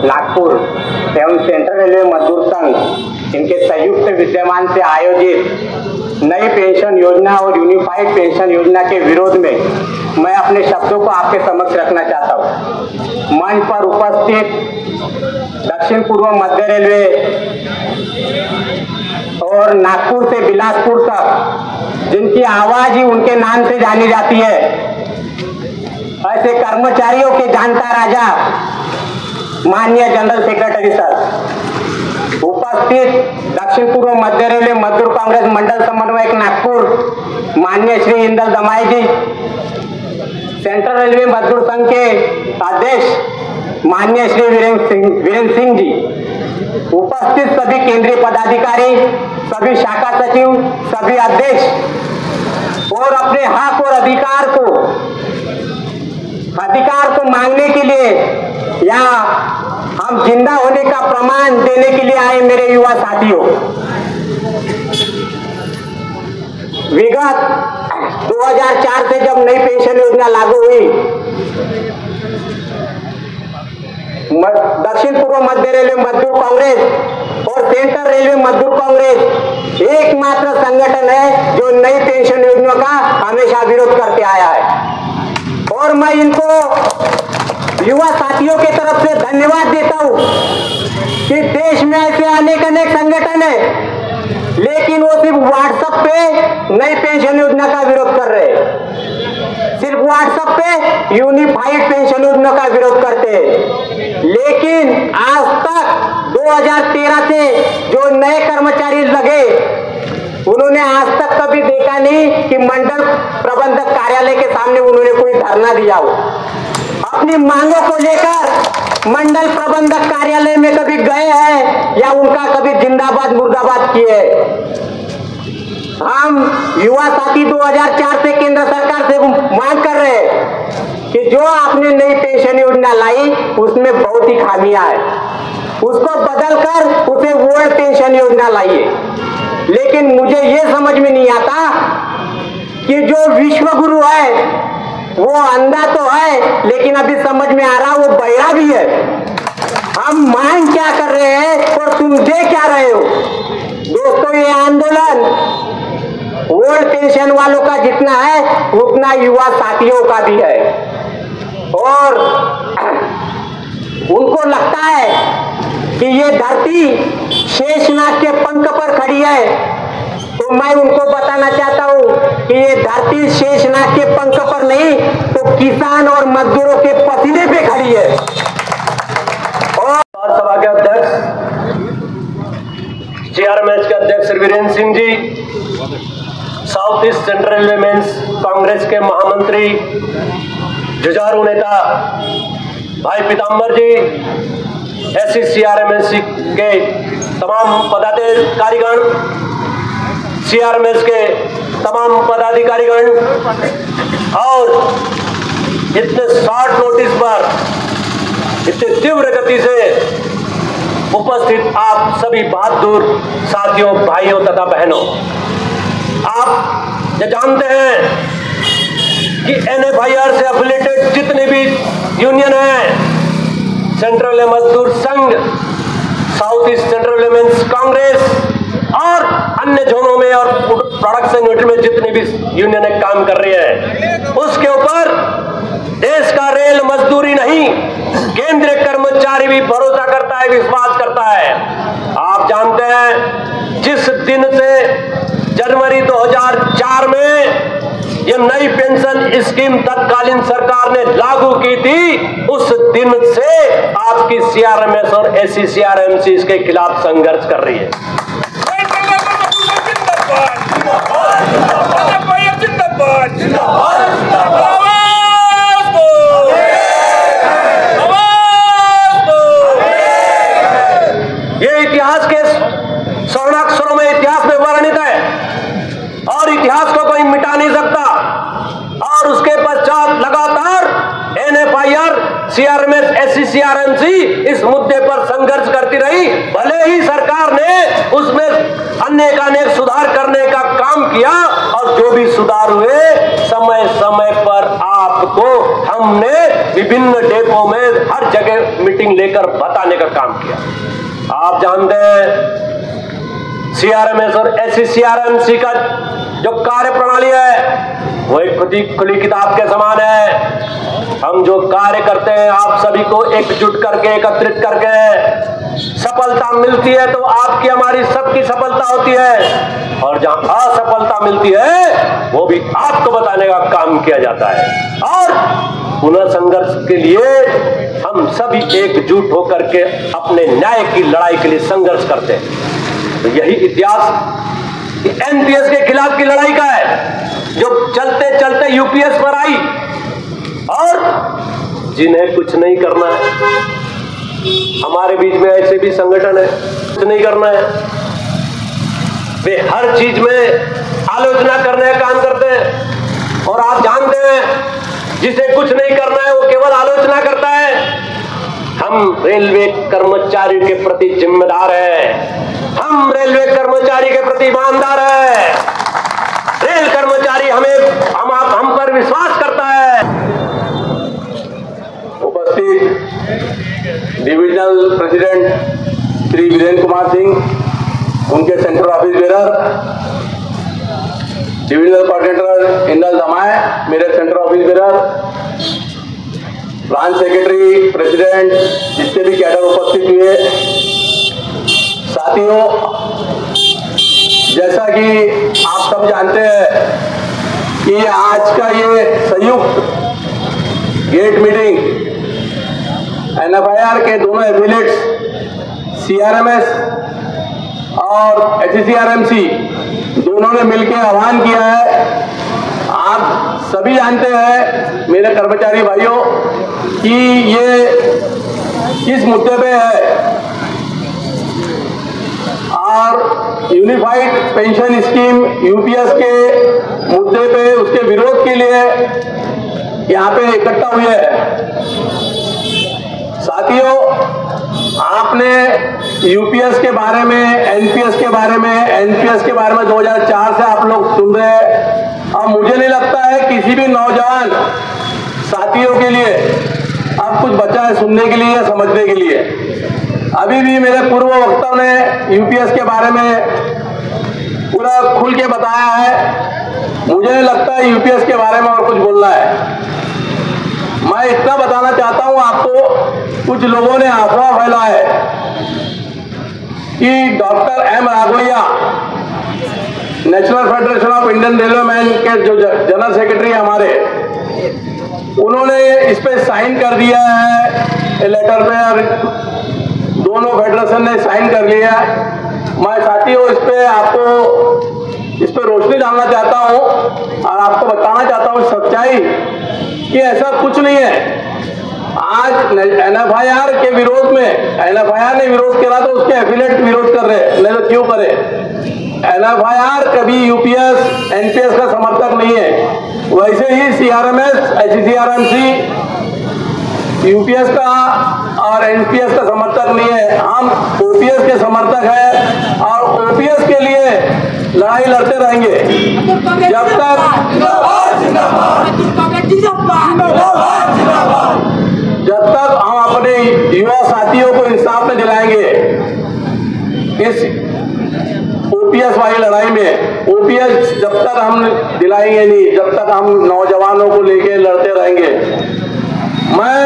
नागपुर एवं central Railway मजदूर संघ इनके संयुक्त विद्यमान से आयोजित नई पेंशन योजना और यूनिफाइड पेंशन योजना के विरोध में मैं अपने शब्दों को आपके समक्ष रखना चाहता हूँ। मंच पर उपस्थित दक्षिण पूर्व मध्य रेलवे और नागपुर से बिलासपुर तक जिनकी आवाज ही उनके नाम से जानी जाती है, ऐसे कर्मचारियों के जानता राजा माननीय जनरल सेक्रेटरी सर, उपस्थित दक्षिण पूर्व मध्य रेलवे मजदूर कांग्रेस मंडल समन्वयक नागपुर माननीय श्री इंदल दमाई जी, सेंट्रल रेलवे मजदूर संघ के अध्यक्ष माननीय श्री वीरेंद्र सिंह जी, उपस्थित सभी केंद्रीय पदाधिकारी, सभी शाखा सचिव, सभी अध्यक्ष और अपने हक और अधिकार को मांगने के लिए या हम जिंदा होने का प्रमाण देने के लिए आए मेरे युवा साथियों। विगत 2004 से जब नई पेंशन योजना लागू हुई, दक्षिण पूर्व मध्य रेलवे मजदूर कांग्रेस और सेंट्रल रेलवे मजदूर कांग्रेस एकमात्र संगठन है जो नई पेंशन योजना का हमेशा विरोध करते आया है। और मैं इनको युवा साथियों के तरफ से धन्यवाद देता हूं कि देश में ऐसे अनेक संगठन है, लेकिन वो सिर्फ व्हाट्सएप पे नई पेंशन योजना का विरोध कर रहे हैं, सिर्फ व्हाट्सएप पे यूनिफाइड पेंशन योजना का विरोध करते हैं। लेकिन आज तक 2013 से जो नए कर्मचारी लगे, उन्होंने आज तक कभी देखा नहीं कि मंडल प्रबंधक कार्यालय के सामने उन्होंने कोई धरना दिया हो। अपनी मांगों को लेकर मंडल प्रबंधक कार्यालय में कभी गए हैं या उनका कभी जिंदाबाद मुर्दाबाद किए? हम युवा साथी 2004 से केंद्र सरकार से मांग कर रहे हैं कि जो आपने नई पेंशन योजना लाई उसमें बहुत ही खामियां है, उसको बदलकर उसे ओल्ड पेंशन योजना लाइए। लेकिन मुझे ये समझ में नहीं आता कि जो विश्व गुरु है वो अंधा तो है, लेकिन अभी समझ में आ रहा वो बहरा भी है। हम मांग क्या कर रहे हैं और तुम दे क्या रहे हो? दोस्तों, ये आंदोलन ओल्ड पेंशन वालों का जितना है उतना युवा साथियों का भी है। और उनको लगता है कि ये धरती शेषनाग के पंख पर खड़ी है, तो मैं उनको बताना चाहता हूं कि ये धरती शेषनाग के पंख पर नहीं तो किसान और मजदूरों के पसीने पे खड़ी है। और सभा के अध्यक्ष CRMS के अध्यक्ष Shri Virendra Singh ji, South East Central Railway mains Congress के महामंत्री जुझारू नेता भाई पीताम्बर जी, SC-CRMS के तमाम पदाधिकारीगण, CRMS के तमाम पदाधिकारीगण और इतने शॉर्ट नोटिस पर इतनी तीव्र गति से उपस्थित आप सभी बहादुर साथियों, भाइयों तथा बहनों, आप ये जानते हैं कि NFIR से एफिलिएटेड जितने भी यूनियन हैं, सेंट्रल रेलवे मजदूर संघ, South East Central Railway mains Congress और अन्य जोनों में और प्रोडक्शन यूनिट में जितनी भी यूनियनें काम कर रही है, उसके ऊपर देश का रेल मजदूरी नहीं, केंद्रीय कर्मचारी भी भरोसा करता है, विश्वास करता है। आप जानते हैं जिस दिन से जनवरी 2004 में ये नई पेंशन स्कीम तत्कालीन सरकार ने लागू की थी, उस दिन से आपकी CRMS और SC-CRMC इसके खिलाफ संघर्ष कर रही है। ये इतिहास के स्वर्णाक्षरों में इतिहास में वर्णित है और इतिहास को कोई मिटा नहीं सकता। और उसके पश्चात लगातार NFIR, CRMS, SC-CRMC इस मुद्दे पर संघर्ष करती रही। भले ही सरकार ने उसमें अनेक सुधार करने का काम किया और जो भी सुधार हुए समय समय पर आपको हमने विभिन्न डेपों में हर जगह मीटिंग लेकर बताने का काम किया। आप जानते हैं सीआरएमएस और एससीसीआरएमसी का जो कार्य प्रणाली है वो एक खुली किताब के समान है। हम जो कार्य करते हैं आप सभी को एकजुट करके एकत्रित करके सफलता मिलती है तो आपकी हमारी सबकी सफलता होती है, और जहां असफलता मिलती है वो भी आपको बताने का काम किया जाता है। और पुनः संघर्ष के लिए हम सभी एकजुट होकर के अपने न्याय की लड़ाई के लिए संघर्ष करते हैं। तो यही इतिहास एनपीएस के खिलाफ की लड़ाई का है जो चलते चलते यूपीएस पर आई, और जिन्हें कुछ नहीं करना है, हमारे बीच में ऐसे भी संगठन है कुछ नहीं करना है, वे हर चीज में आलोचना करने का काम करते हैं। और आप जानते हैं जिसे कुछ नहीं करना है वो केवल आलोचना करता है। हम रेलवे कर्मचारियों के प्रति जिम्मेदार हैं, हम रेलवे कर्मचारी के प्रति ईमानदार हैं। रेल कर्मचारी हम पर विश्वास करता है। उपस्थित डिविजनल प्रेसिडेंट श्री वीरेंद्र कुमार सिंह, उनके central office bearer, divisional coordinator Indal Damay, मेरे central office bearer, branch secretary, president, जितने भी कैडर उपस्थित हुए, साथियों, जैसा कि आप सब जानते हैं कि आज का ये संयुक्त गेट मीटिंग एनएफआईआर के दोनों एफिलिएट्स सीआरएमएस और एचसीआरएमसी दोनों ने मिलकर आह्वान किया है। आप सभी जानते हैं मेरे कर्मचारी भाइयों कि ये किस मुद्दे पे है, और यूनिफाइड पेंशन स्कीम यूपीएस के मुद्दे पे उसके विरोध के लिए यहाँ पे इकट्ठा हुए हैं। साथियों, आपने यूपीएस के बारे में, एनपीएस के बारे में 2004 से आप लोग सुन रहे हैं, और मुझे नहीं लगता है किसी भी नौजवान साथियों के लिए अब कुछ बचा है सुनने के लिए या समझने के लिए। अभी भी मेरे पूर्व वक्ताओं ने यूपीएस के बारे में पूरा खुल के बताया है। मुझे नहीं लगता है यूपीएस के बारे में और कुछ बोलना है। मैं इतना बताना चाहता हूं आपको, कुछ लोगों ने अफवाह फैला है कि doctor M Raghavaiah, National Federation of Indian Railway men के जो जनरल सेक्रेटरी हमारे, उन्होंने इस पे साइन कर दिया है लेटर पे, और दोनों फेडरेशन ने साइन कर लिया है। मैं साथियों इस पे रोशनी डालना चाहता हूं और आपको बताना चाहता हूं सच्चाई कि ऐसा कुछ नहीं है। आज एनएफआईआर के विरोध में, एनएफआईआर ने विरोध करा तो उसके एफिलिएट विरोध कर रहे, नहीं तो क्यों करे। एनएफआईआर कभी यूपीएस एनपीएस का समर्थक नहीं है, वैसे ही सीआरएमएस एचसीआरएमसी यूपीएस का और एनपीएस का समर्थक नहीं है। हम ओपीएस के समर्थक हैं और ओपीएस के लिए लड़ाई लड़ते रहेंगे जब तक हम अपने युवा साथियों को इंसाफ में दिलाएंगे। इस ओपीएस वाली लड़ाई में ओपीएस जब तक हम दिलाएंगे नहीं, जब तक हम नौजवानों को लेके लड़ते रहेंगे। मैं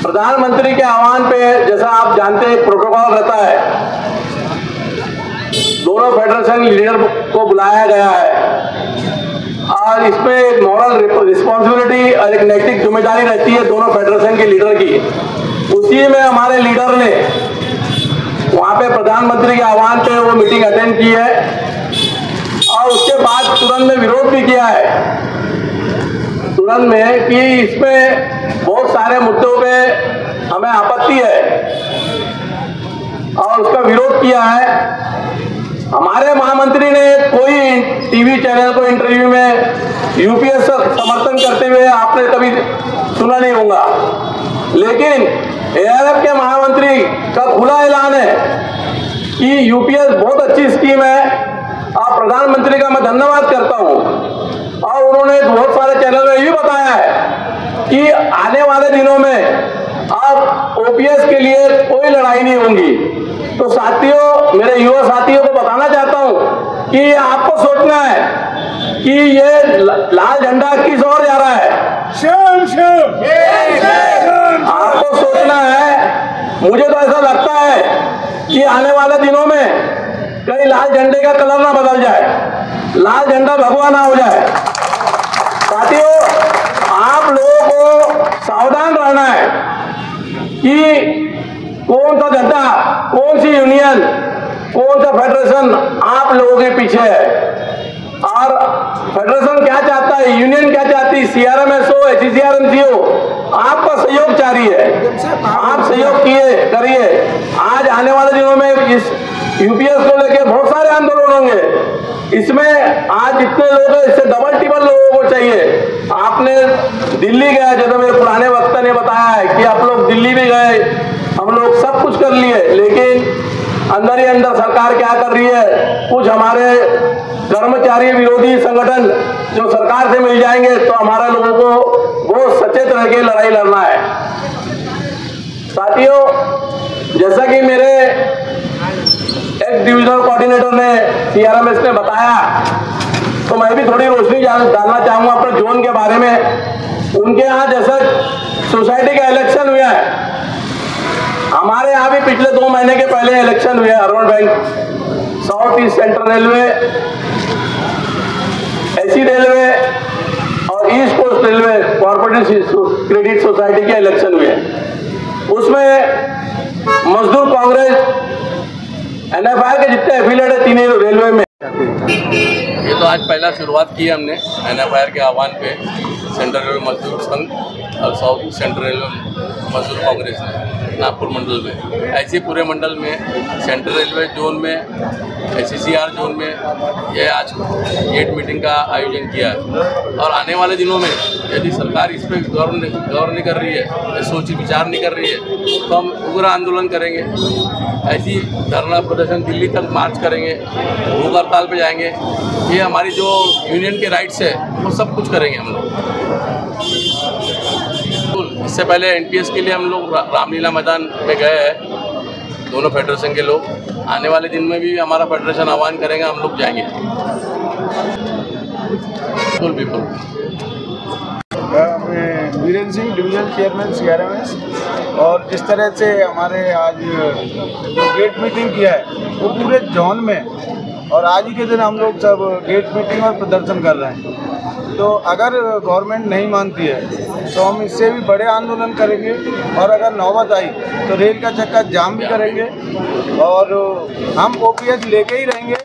प्रधानमंत्री के आह्वान पे, जैसा आप जानते हैं प्रोटोकॉल रहता है, दोनों फेडरेशन लीडर को बुलाया गया है और इसमें एक मॉरल रिस्पॉन्सिबिलिटी और एक नैतिक जिम्मेदारी रहती है दोनों फेडरेशन के लीडर की। उसी में हमारे लीडर ने वहां पे प्रधानमंत्री के आह्वान पे वो मीटिंग अटेंड की है और उसके बाद तुरंत में विरोध भी किया है तुरंत में कि इसमें बहुत सारे मुद्दों पे हमें आपत्ति है और उसका विरोध किया है। हमारे महामंत्री ने कोई टीवी चैनल को इंटरव्यू में यूपीएस का समर्थन करते हुए आपने कभी सुना नहीं होगा, लेकिन एआरएफ के महामंत्री का खुला ऐलान है कि यूपीएस बहुत अच्छी स्कीम है और प्रधानमंत्री का मैं धन्यवाद करता हूं। और उन्होंने उन्होंने बहुत सारे चैनल में ये बताया है कि आने वाले दिनों में अब ओपीएस के लिए कोई लड़ाई नहीं होगी। तो साथियों, मेरे युवा साथियों को बताना चाहता हूं कि आपको सोचना है कि ये लाल झंडा किस ओर जा रहा है। आपको सोचना है। मुझे तो ऐसा लगता है कि आने वाले दिनों में कहीं लाल झंडे का कलर ना बदल जाए, लाल झंडा भगवा ना हो जाए। साथियों, आप लोगों को सावधान रहना है कि कौन सा झंडा, कौन सी यूनियन, कौन सा फेडरेशन आप लोगों के पीछे है और फेडरेशन क्या चाहता है, यूनियन क्या चाहती है, सीआरएमएस हो, एचसीआरएमसी हो, आपका सहयोग जारी है। आप सहयोग करिए। आज आने वाले दिनों में इस यूपीएस को लेकर बहुत सारे आंदोलन होंगे। इसमें आज जितने लोग हैं इससे डबल टिबल लोगों को चाहिए। आपने दिल्ली गया, जैसे मेरे पुराने वक्ता ने बताया है कि आप लोग दिल्ली भी गए, हम लोग सब कुछ कर लिए, लेकिन अंदर ही अंदर सरकार क्या कर रही है, कुछ हमारे कर्मचारी विरोधी संगठन जो सरकार से मिल जाएंगे तो हमारा लोगों को बहुत सचेत रह के लड़ाई लड़ना है। साथियों, जैसा कि मेरे एक डिविजनल कोऑर्डिनेटर ने सीआरएमएस ने बताया, तो मैं भी थोड़ी रोशनी डालना चाहूंगा अपने जोन के बारे में। उनके यहाँ जैसा सोसाइटी का इलेक्शन हुआ है, हमारे यहाँ भी पिछले 2 महीने के पहले इलेक्शन हुए urban bank, South East Central Railway, एसी रेलवे और East Coast Railway cooperative credit society के इलेक्शन हुए। उसमें मजदूर कांग्रेस, एनएफआई के जितने एफिलिएट है तीनों रेलवे में। ये तो आज पहला शुरुआत की हमने एनएफआई के आह्वान पे सेंट्रल रेलवे मजदूर संघ और साउथ सेंट्रल रेलवे मजदूर कांग्रेस ने नागपुर मंडल में, ऐसे पूरे मंडल में, सेंट्रल रेलवे जोन में, एचसीआर जोन में ये आज गेट मीटिंग का आयोजन किया है। और आने वाले दिनों में यदि सरकार इस पर गौर नहीं कर रही है, सोच विचार नहीं कर रही है, तो हम उग्र आंदोलन करेंगे। ऐसी धरना प्रदर्शन दिल्ली तक मार्च करेंगे, भूख हड़ताल पे जाएंगे। ये हमारी जो यूनियन के राइट्स है वो सब कुछ करेंगे हम लोग। इससे पहले एनपीएस के लिए हम लोग रामलीला मैदान में गए हैं, दोनों फेडरेशन के लोग। आने वाले दिन में भी हमारा फेडरेशन आह्वान करेगा, हम लोग जाएंगे। बिल्कुल। Virendra Singh, division chairman CRMS. और जिस तरह से हमारे आज जो गेट मीटिंग किया है वो पूरे जोन में, और आज ही के दिन हम लोग सब गेट मीटिंग और प्रदर्शन कर रहे हैं। तो अगर गवर्नमेंट नहीं मानती है तो हम इससे भी बड़े आंदोलन करेंगे, और अगर नौबत आई तो रेल का चक्का जाम भी करेंगे, और हम ओपीएस लेके ही रहेंगे।